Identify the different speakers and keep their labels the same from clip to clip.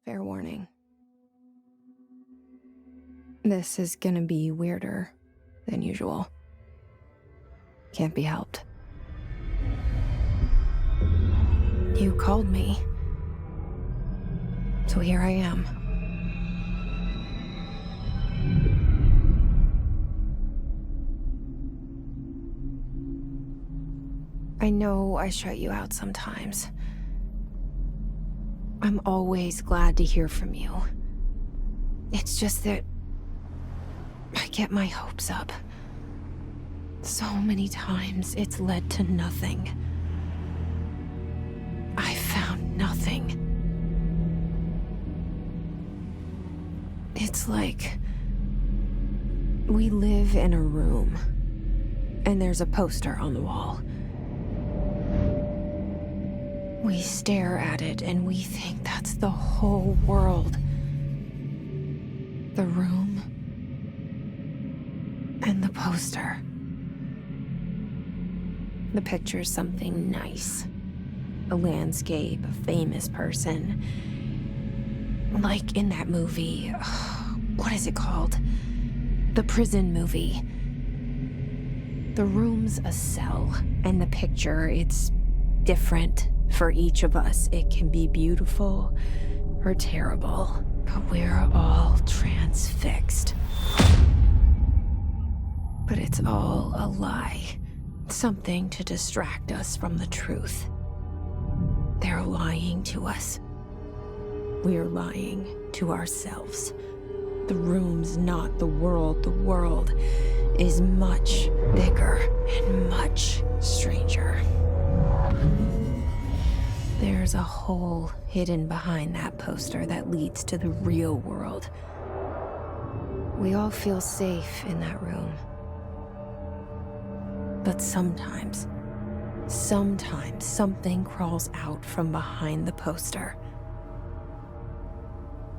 Speaker 1: Fair warning. This is gonna be weirder than usual. Can't be helped. You called me. So here I am. I know I shut you out sometimes. I'm always glad to hear from you. It's just that I get my hopes up. So many times it's led to nothing. I found nothing. It's like we live in a room, and there's a poster on the wall. We stare at it and we think that's the whole world. The room and the poster. The picture's something nice. A landscape, a famous person. Like in that movie, what is it called? The prison movie. The room's a cell, and the picture, it's different for each of us. It can be beautiful or terrible, but we're all transfixed. But it's all a lie. Something to distract us from the truth. They're lying to us. We're lying to ourselves. The room's not the world. The world is much bigger and much stranger. There's a hole hidden behind that poster that leads to the real world. We all feel safe in that room. But sometimes something crawls out from behind the poster.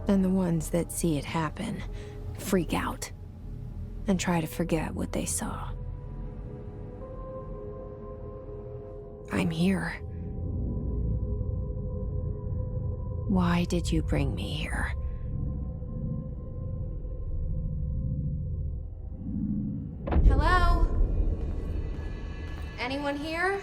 Speaker 1: And the ones that see it happen freak out and try to forget what they saw. I'm here. Why did you bring me here? Hello? Anyone here?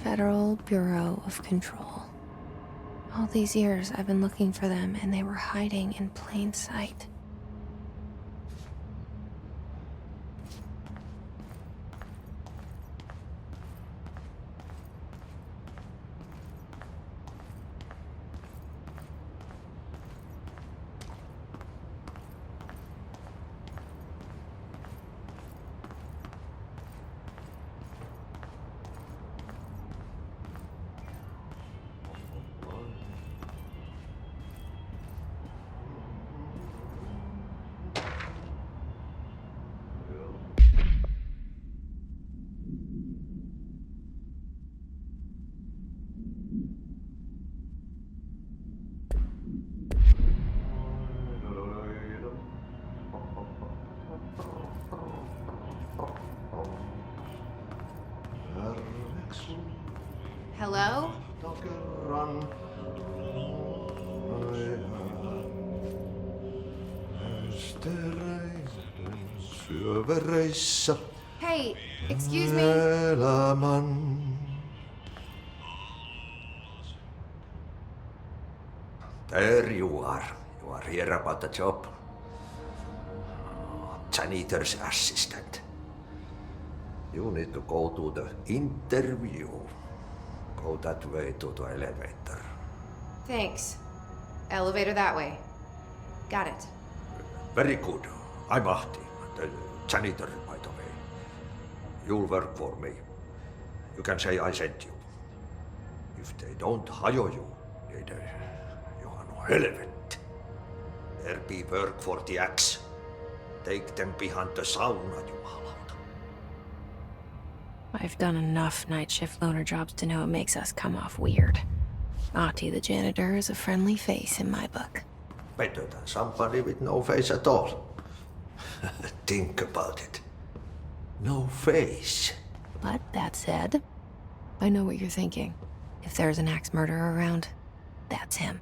Speaker 1: Federal Bureau of Control. All these years I've been looking for them, and they were hiding in plain sight. Hello?
Speaker 2: Takerran. Östereisen syövereissä
Speaker 1: Hey, excuse me?
Speaker 2: elämän. There you are. You are here about the job. Janitor's assistant. You need to go to the interview. Go that way to the elevator.
Speaker 1: Thanks. Elevator that way. Got it.
Speaker 2: Very good. I'm Ahti, the janitor, by the way. You'll work for me. You can say I sent you. If they don't hire you, you are no helvet. There be work for the axe. Take them behind the sauna, jumalauta.
Speaker 1: I've done enough night shift loner jobs to know it makes us come off weird. Ahti the janitor is a friendly face in my book.
Speaker 2: Better than somebody with no face at all. Think about it. No face.
Speaker 1: But that said, I know what you're thinking. If there's an axe murderer around, that's him.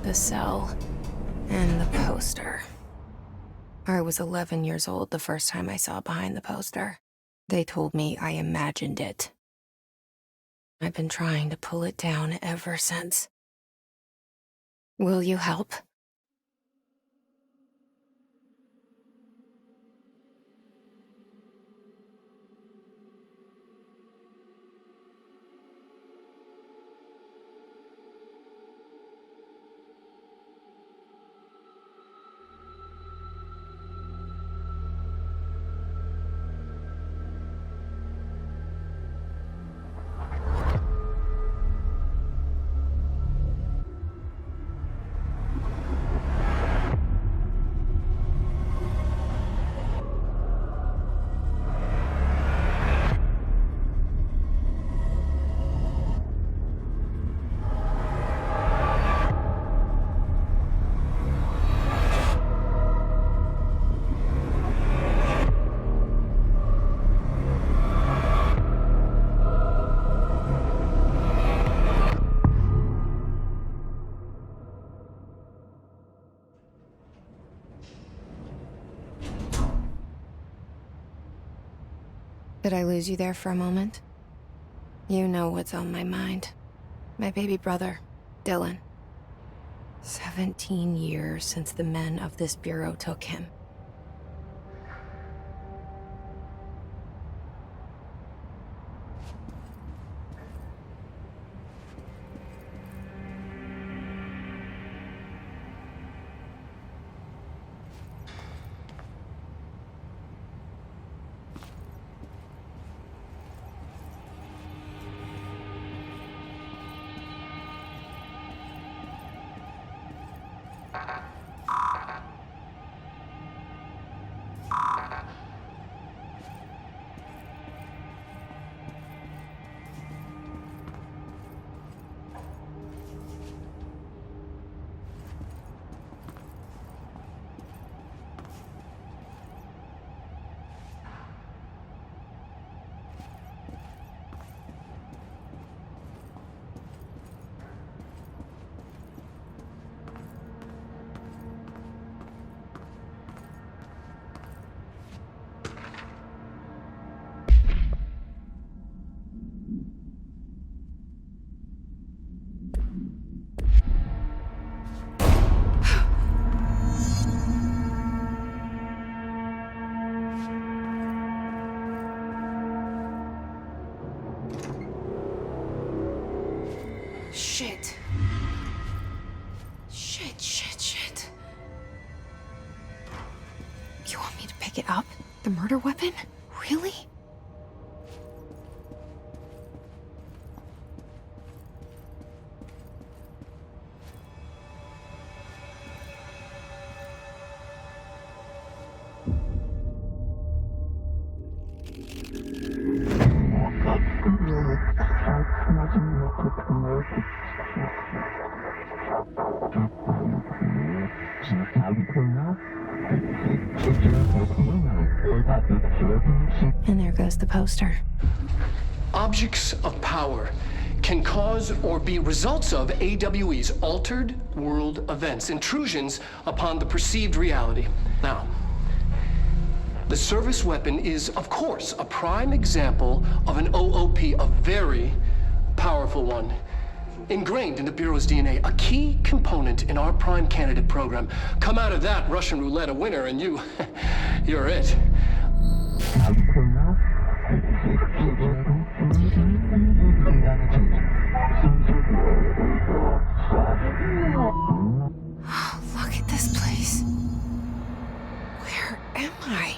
Speaker 1: The cell and the poster. I was 11 years old the first time I saw behind the poster. They told me I imagined it. I've been trying to pull it down ever since. Will you help? Did I lose you there for a moment? You know what's on my mind. My baby brother, Dylan. 17 years since the men of this bureau took him. Shit. Shit. You want me to pick it up? The murder weapon? Really? And there goes the poster.
Speaker 3: Objects of power can cause or be results of AWE's altered world events, intrusions upon the perceived reality. Now, the service weapon is, of course, a prime example of an OOP, a very powerful one. Ingrained in the Bureau's DNA, a key component in our prime candidate program. Come out of that Russian roulette a winner and you're it.
Speaker 1: Look at this place. Where am I?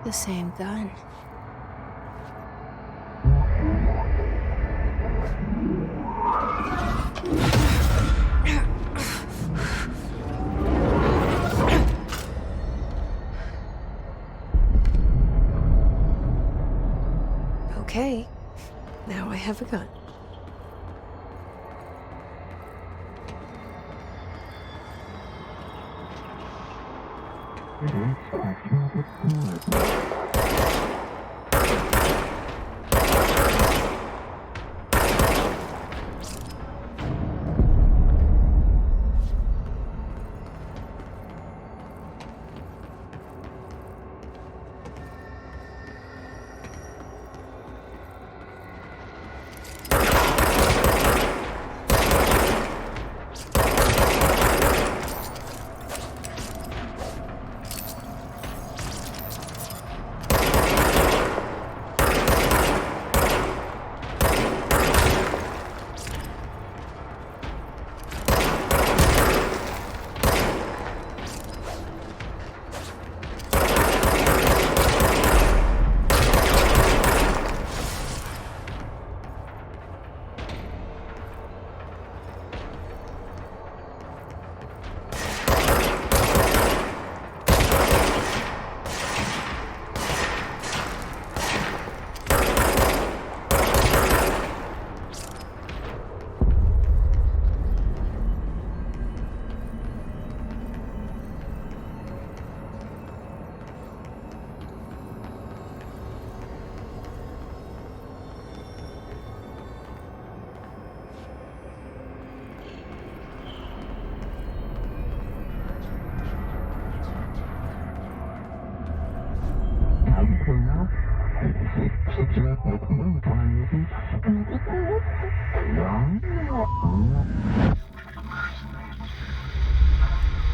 Speaker 1: The same gun. Okay, now I have a gun.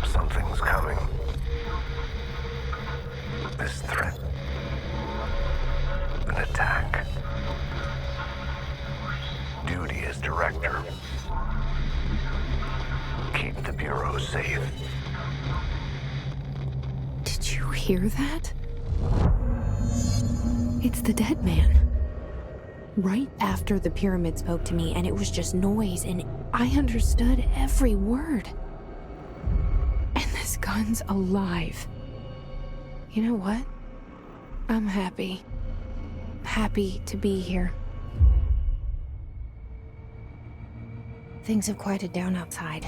Speaker 4: Something's coming. This threat. An attack. Duty as director. Keep the Bureau safe.
Speaker 1: Did you hear that? It's the dead man. Right after the pyramid spoke to me, and it was just noise, and I understood every word. And this gun's alive. You know what? I'm happy. Happy to be here. Things have quieted down outside.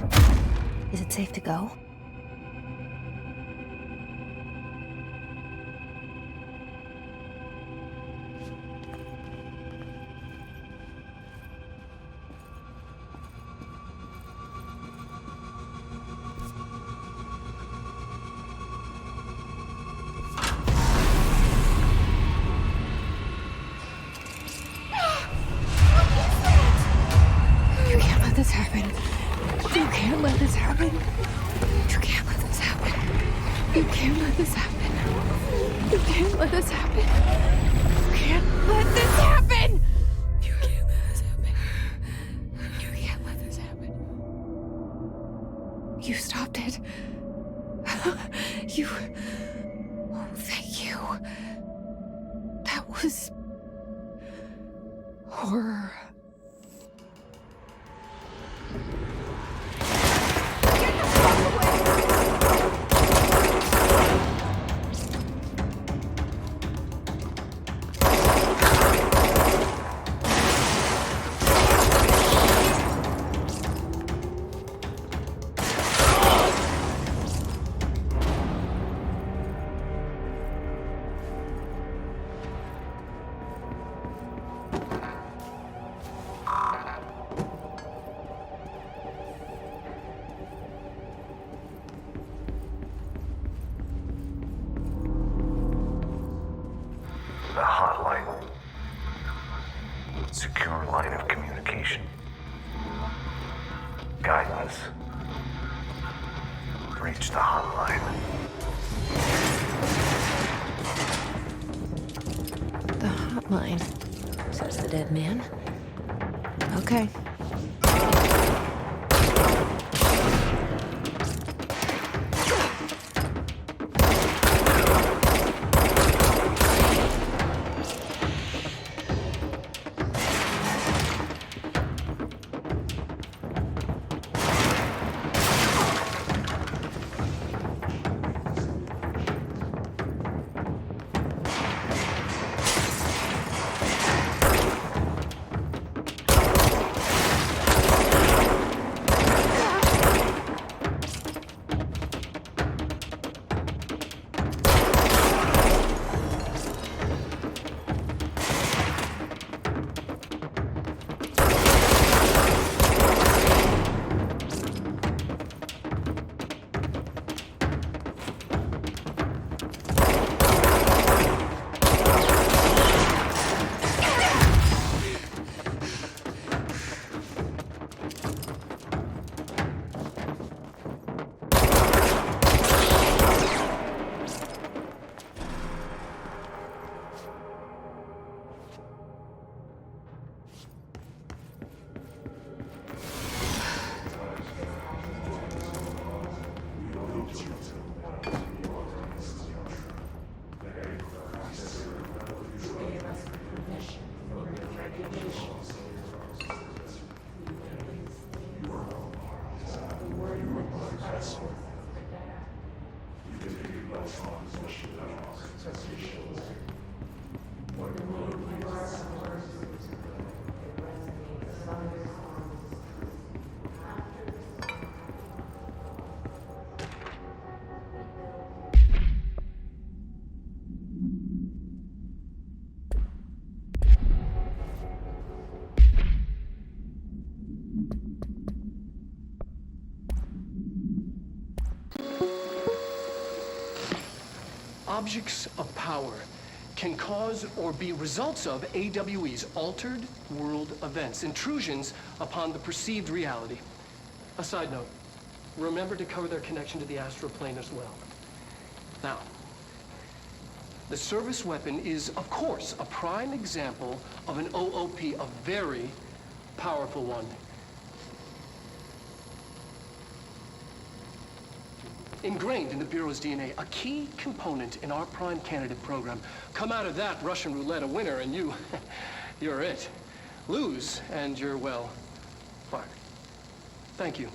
Speaker 1: Is it safe to go? You can't let this happen. You can't let this happen. You can't let this happen. You can't let this happen. You can't let this happen. You can't let this happen. You can't let this happen. You can't let this happen. You stopped it. You... Oh, thank you. That was... horror.
Speaker 4: The hotline. Secure line of communication. Guidance. Reach the hotline.
Speaker 1: The hotline, says the dead man. Okay.
Speaker 3: Objects of power can cause or be results of AWE's altered world events, intrusions upon the perceived reality. A side note, remember to cover their connection to the astral plane as well. Now, the service weapon is, of course, a prime example of an OOP, a very powerful one. Ingrained in the Bureau's DNA, a key component in our prime candidate program. Come out of that Russian roulette a winner and you're it. Lose and you're, well, fired. Thank you.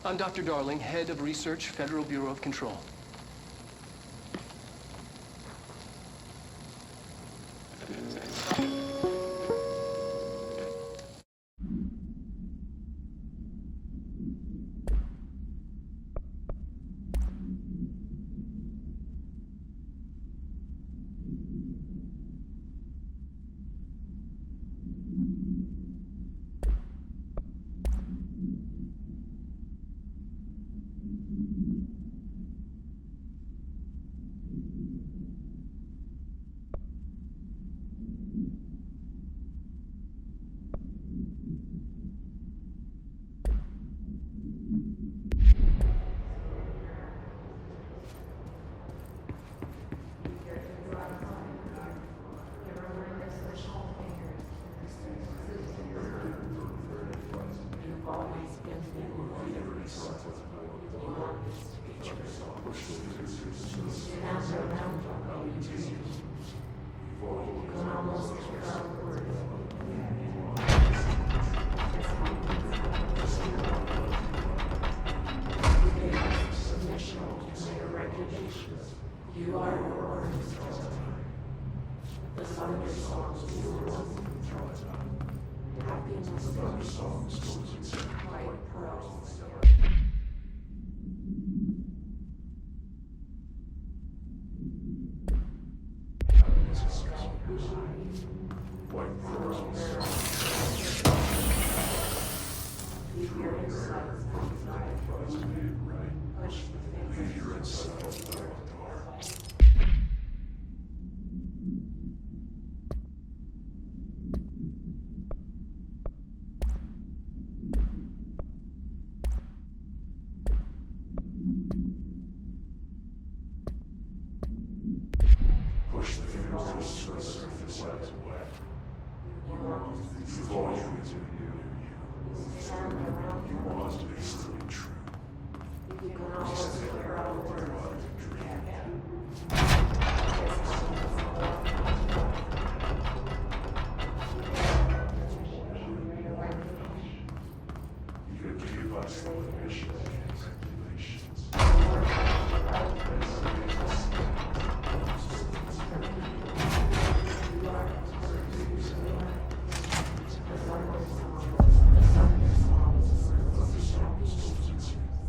Speaker 3: I'm Dr. Darling, Head of Research, Federal Bureau of Control.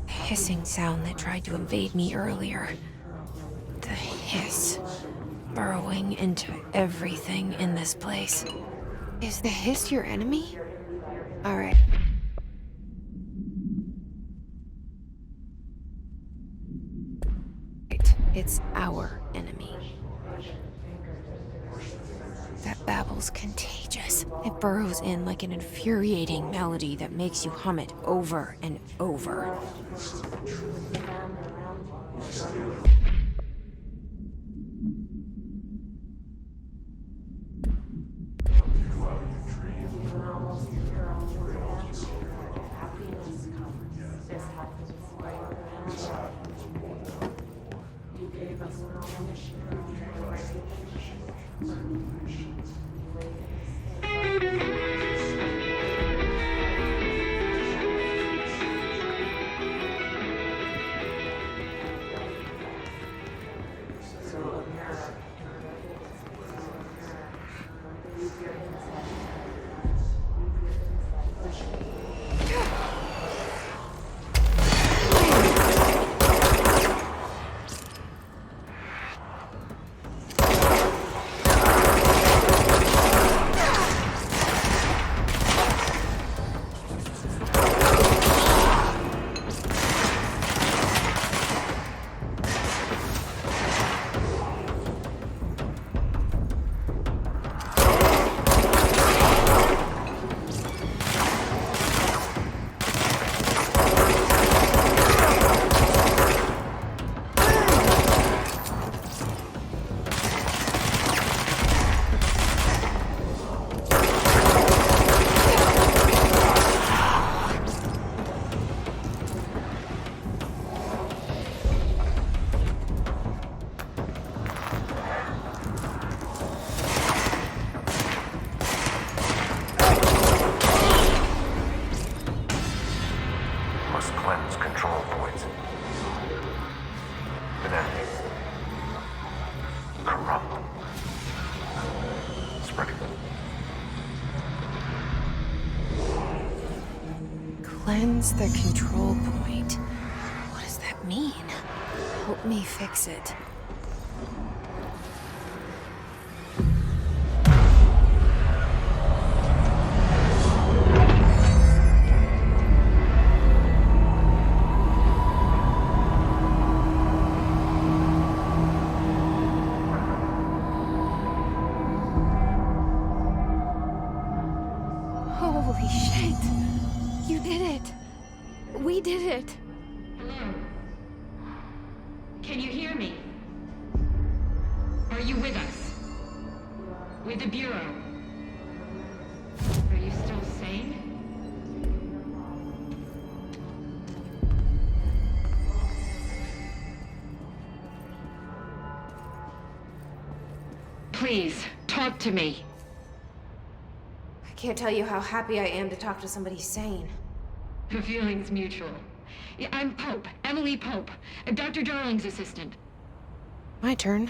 Speaker 1: Hissing sound that tried to invade me earlier. The hiss, burrowing into everything in this place. Is the hiss your enemy? All right. It's our enemy. That babble's contagious. It burrows in like an infuriating melody that makes you hum it over and over. Cleanse the control point. What does that mean? Help me fix it. Holy shit! You did it! We did it!
Speaker 5: Hello? Can you hear me? Are you with us? With the Bureau? Are you still sane? Please, talk to me.
Speaker 1: I can't tell you how happy I am to talk to somebody sane.
Speaker 5: The feeling's mutual. Yeah, I'm Pope, Emily Pope, Dr. Darling's assistant.
Speaker 1: My turn.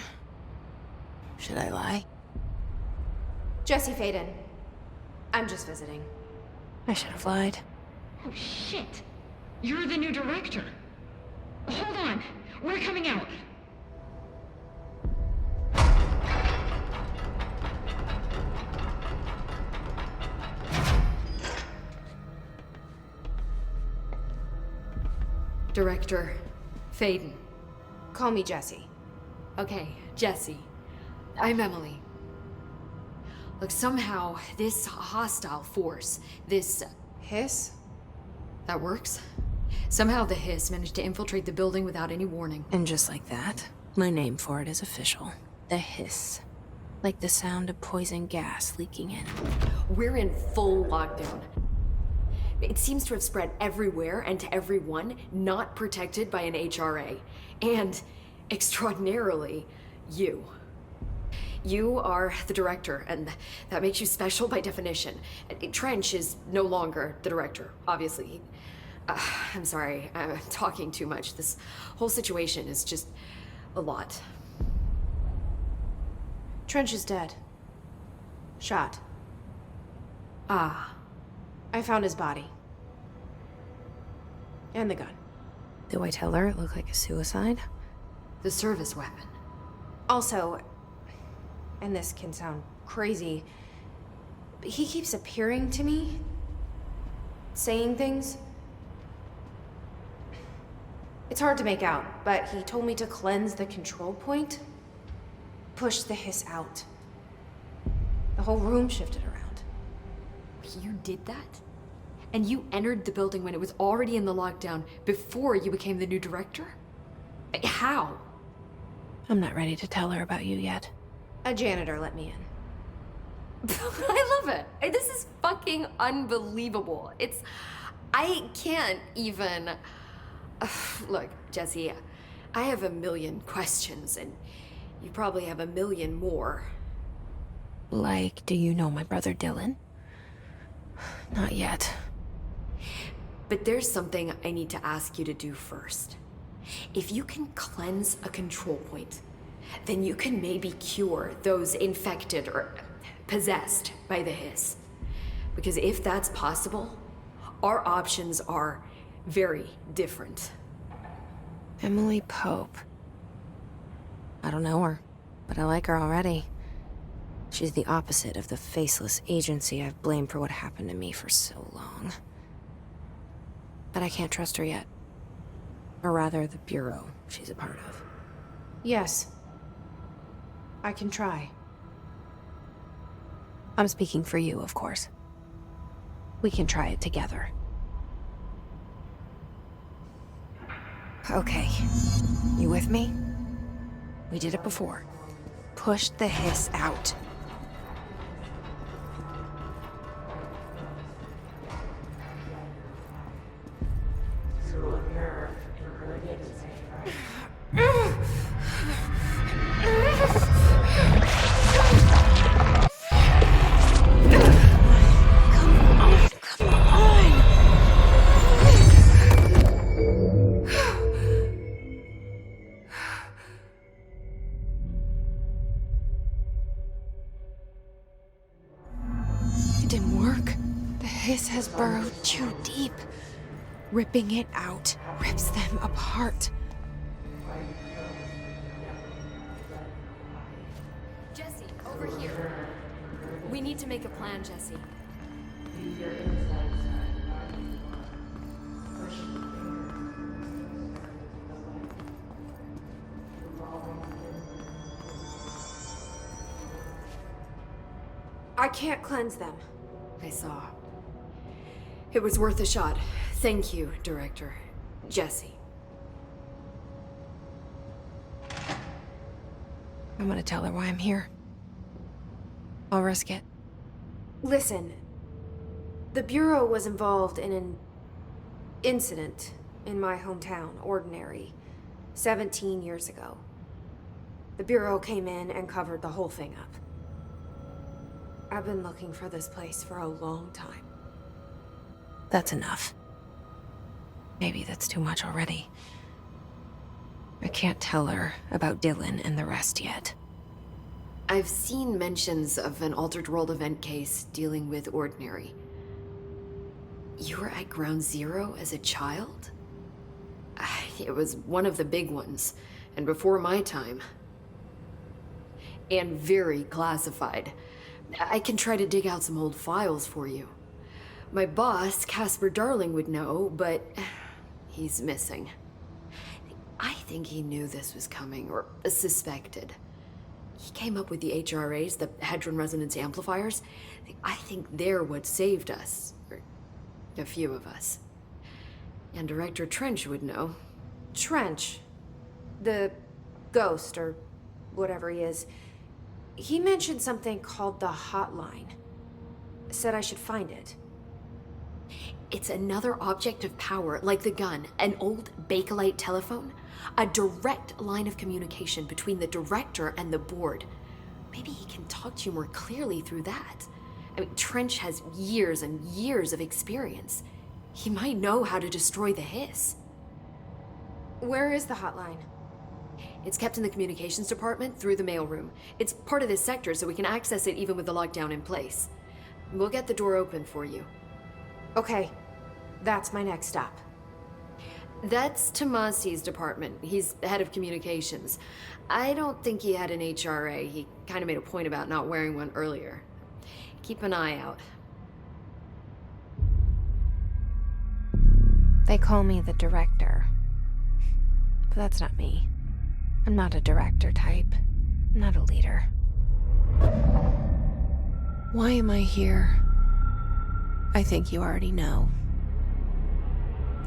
Speaker 1: Should I lie? Jesse Faden. I'm just visiting. I should have lied.
Speaker 5: Oh, shit. You're the new director. Hold on. We're coming out.
Speaker 6: Director Faden.
Speaker 1: Call me Jesse.
Speaker 6: Okay, Jesse. I'm Emily. Look, somehow this hostile force, this...
Speaker 1: Hiss?
Speaker 6: that works? Somehow the hiss managed to infiltrate the building without any warning.
Speaker 1: And just like that, my name for it is official. The hiss. Like the sound of poison gas leaking in.
Speaker 6: We're in full lockdown. It seems to have spread everywhere and to everyone not protected by an HRA. And, extraordinarily, you. You are the director, and that makes you special by definition. Trench is no longer the director, obviously. I'm sorry, I'm talking too much. This whole situation is just a lot.
Speaker 1: Trench is dead. Shot.
Speaker 6: Ah.
Speaker 1: I found his body. And the gun. Do I tell her it looked like a suicide?
Speaker 6: The service weapon.
Speaker 1: Also, and this can sound crazy, but he keeps appearing to me, saying things. It's hard to make out, but he told me to cleanse the control point, push the hiss out. The whole room shifted around.
Speaker 6: You did that? And you entered the building when it was already in the lockdown before you became the new director? How?
Speaker 1: I'm not ready to tell her about you yet. A janitor let me in.
Speaker 6: I love it. This is fucking unbelievable. I can't even... Look, Jesse, I have a million questions, and you probably have a million more.
Speaker 1: Like, do you know my brother Dylan? Not yet.
Speaker 6: But there's something I need to ask you to do first. If you can cleanse a control point, then you can maybe cure those infected or possessed by the hiss. Because if that's possible, our options are very different.
Speaker 1: Emily Pope. I don't know her, but I like her already. She's the opposite of the faceless agency I've blamed for what happened to me for so long. But I can't trust her yet. Or rather, the Bureau she's a part of. Yes. I can try. I'm speaking for you, of course. We can try it together. Okay. You with me? We did it before. Push the hiss out. Has burrowed too deep. Ripping it out rips them apart.
Speaker 6: Jesse, over here. We need to make a plan, Jesse.
Speaker 1: I can't cleanse them.
Speaker 6: I saw. It was worth a shot. Thank you, Director. Jesse.
Speaker 1: I'm gonna tell her why I'm here. I'll risk it. Listen, the Bureau was involved in an incident in my hometown, Ordinary, 17 years ago. The Bureau came in and covered the whole thing up. I've been looking for this place for a long time. That's enough. Maybe that's too much already. I can't tell her about Dylan and the rest yet.
Speaker 6: I've seen mentions of an Altered World event case dealing with Ordinary. You were at Ground Zero as a child? It was one of the big ones, and before my time. And very classified. I can try to dig out some old files for you. My boss, Casper Darling, would know, but he's missing. I think he knew this was coming, or suspected. He came up with the HRAs, the Hadron Resonance Amplifiers. I think they're what saved us. Or a few of us. And Director Trench would know.
Speaker 1: Trench. The ghost, or whatever he is. He mentioned something called the hotline. Said I should find it.
Speaker 6: It's another object of power, like the gun, an old Bakelite telephone. A direct line of communication between the director and the board. Maybe he can talk to you more clearly through that. I mean, Trench has years and years of experience. He might know how to destroy the hiss.
Speaker 1: Where is the hotline?
Speaker 6: It's kept in the communications department through the mailroom. It's part of this sector, so we can access it even with the lockdown in place. We'll get the door open for you.
Speaker 1: Okay, that's my next stop.
Speaker 6: That's Tomasi's department. He's the head of communications. I don't think he had an HRA. He kind of made a point about not wearing one earlier. Keep an eye out.
Speaker 1: They call me the director. But that's not me. I'm not a director type. I'm not a leader. Why am I here? I think you already know.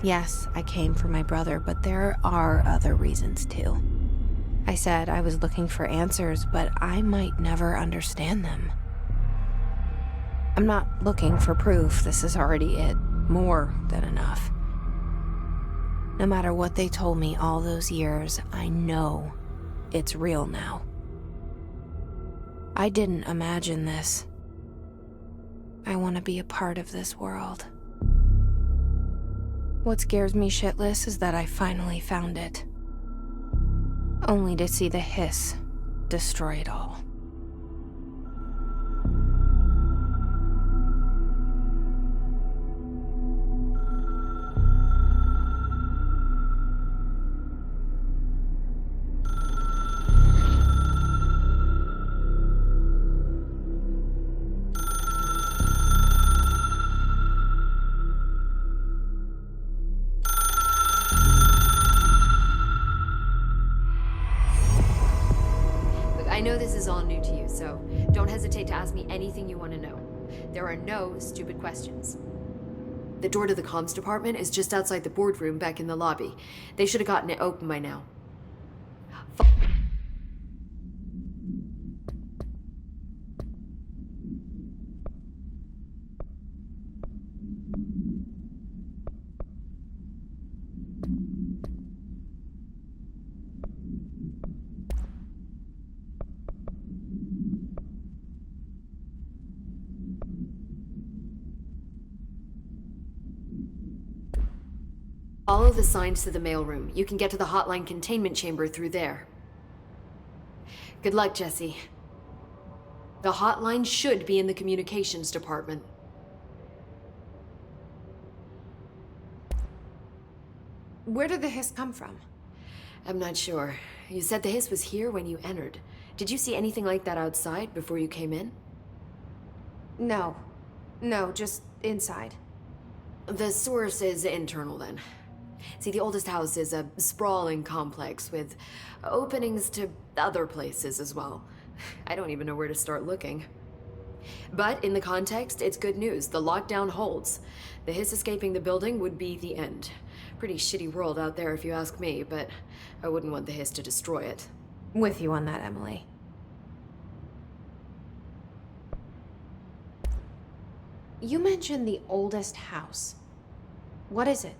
Speaker 1: Yes, I came for my brother, but there are other reasons too. I said I was looking for answers, but I might never understand them. I'm not looking for proof. This is already it. More than enough. No matter what they told me all those years, I know it's real now. I didn't imagine this. I want to be a part of this world. What scares me shitless is that I finally found it. Only to see the hiss destroy it all.
Speaker 6: I know this is all new to you, so don't hesitate to ask me anything you want to know. There are no stupid questions. The door to the comms department is just outside the boardroom back in the lobby. They should have gotten it open by now. Follow the signs to the mailroom. You can get to the hotline containment chamber through there. Good luck, Jesse. The hotline should be in the communications department.
Speaker 1: Where did the hiss come from?
Speaker 6: I'm not sure. You said the hiss was here when you entered. Did you see anything like that outside before you came in?
Speaker 1: No. No, just inside.
Speaker 6: The source is internal then. See, the oldest house is a sprawling complex with openings to other places as well. I don't even know where to start looking. But in the context, it's good news. The lockdown holds. The hiss escaping the building would be the end. Pretty shitty world out there if you ask me, but I wouldn't want the hiss to destroy it.
Speaker 1: With you on that, Emily. You mentioned the oldest house. What is it?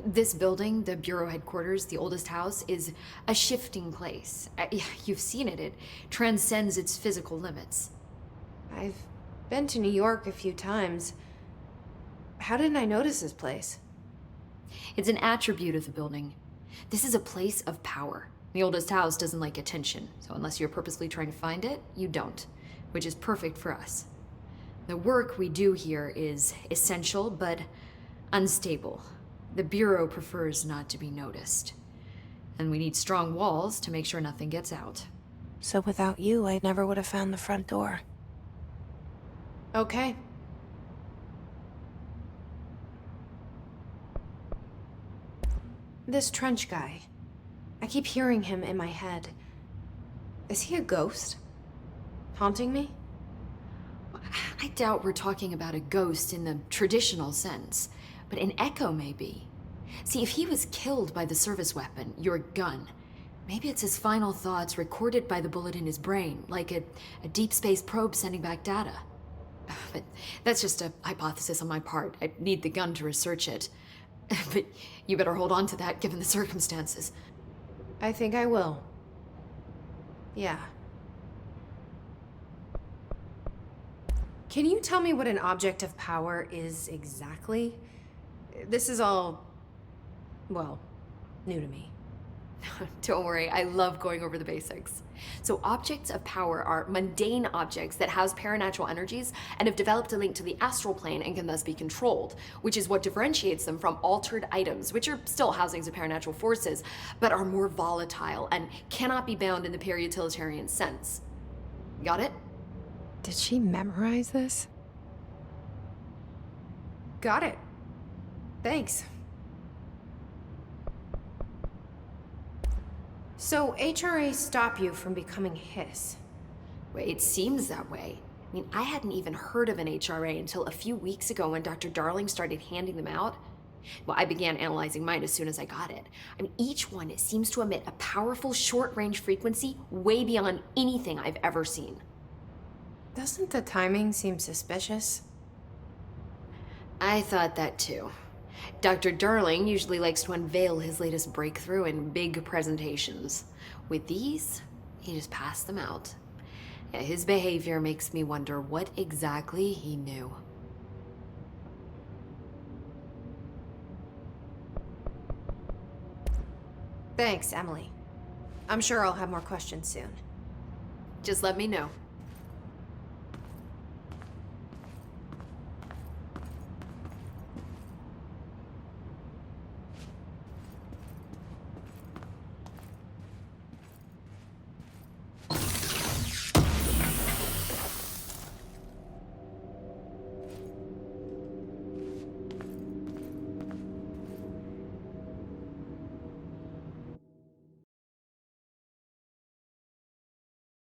Speaker 6: This building, the Bureau headquarters, the oldest house, is a shifting place. You've seen it. It transcends its physical limits.
Speaker 1: I've been to New York a few times. How didn't I notice this place?
Speaker 6: It's an attribute of the building. This is a place of power. The oldest house doesn't like attention, so unless you're purposely trying to find it, you don't, which is perfect for us. The work we do here is essential, but unstable. The Bureau prefers not to be noticed. And we need strong walls to make sure nothing gets out.
Speaker 1: So without you, I never would have found the front door. Okay. This trench guy. I keep hearing him in my head. Is he a ghost? Haunting me?
Speaker 6: I doubt we're talking about a ghost in the traditional sense, but an echo maybe. See, if he was killed by the service weapon, your gun, maybe it's his final thoughts recorded by the bullet in his brain, like a deep space probe sending back data. But that's just a hypothesis on my part. I'd need the gun to research it. But you better hold on to that given the circumstances.
Speaker 1: I think I will. Yeah. Can you tell me what an object of power is exactly? This is all, well, new to me.
Speaker 6: Don't worry, I love going over the basics. So objects of power are mundane objects that house paranatural energies and have developed a link to the astral plane and can thus be controlled, which is what differentiates them from altered items, which are still housings of paranatural forces, but are more volatile and cannot be bound in the peri-utilitarian sense. Got it?
Speaker 1: Did she memorize this? Got it. Thanks. So HRA stop you from becoming Hiss?
Speaker 6: Well, it seems that way. I mean, I hadn't even heard of an HRA until a few weeks ago when Dr. Darling started handing them out. Well, I began analyzing mine as soon as I got it. I mean, each one seems to emit a powerful short-range frequency way beyond anything I've ever seen.
Speaker 1: Doesn't the timing seem suspicious?
Speaker 6: I thought that too. Dr. Darling usually likes to unveil his latest breakthrough in big presentations. With these, he just passed them out. Yeah, his behavior makes me wonder what exactly he knew.
Speaker 1: Thanks, Emily. I'm sure I'll have more questions soon.
Speaker 6: Just let me know.